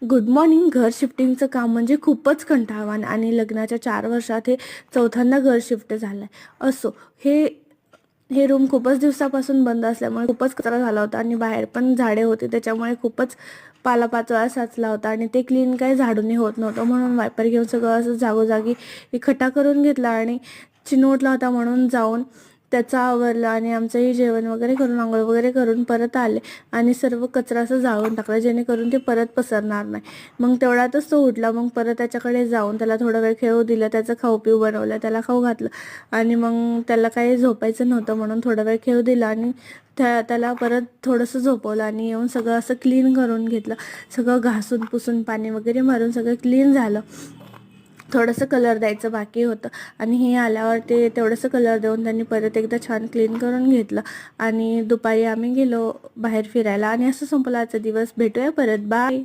Good morning. घर शिफ्टिंगचं काम म्हणजे खूपच कंटाळवाण आणि लग्नाच्या 4 वर्षात हे चौथ्यांदा घर शिफ्ट झालंय. असो, हे हे रूम खूपच दिवसापासून बंद असल्यामुळे खूपच कचरा झाला होता आणि बाहेर पण झाडे होते, त्याच्यामुळे खूपच पालापाचोळा साचला होता आणि ते क्लीन काही झाडूने होत नव्हतं. म्हणून वायपर घेऊन सगळं असं जागोजागी इकट्ठा करून घेतला आणि चिनोटला होता म्हणून जाऊन त्याचा आवरलं आणि आमचंही जेवण वगैरे करून आंघोळ वगैरे करून परत आले आणि सर्व कचरा असं जाळून टाकला, जेणेकरून ते परत पसरणार नाही. मग तेवढ्यातच तो उठला. मग परत त्याच्याकडे जाऊन त्याला थोडा वेळ खेळू दिलं, त्याचं खाऊ पिऊ बनवलं, त्याला खाऊ घातलं आणि मग त्याला काही झोपायचं नव्हतं म्हणून थोडा वेळ खेळू दिला आणि त्याला परत थोडंसं झोपवलं आणि येऊन सगळं असं क्लीन करून घेतलं. सगळं घासून पुसून पाणी वगैरे मारून सगळं क्लीन झालं. थोडंसं कलर द्यायचं बाकी होतं आणि हे आल्यावर ते तेवढंसं कलर देऊन त्यांनी परत एकदा छान क्लीन करून घेतलं आणि दुपारी आम्ही गेलो बाहेर फिरायला आणि असं संपला आजचा दिवस. भेटूया परत. बाय.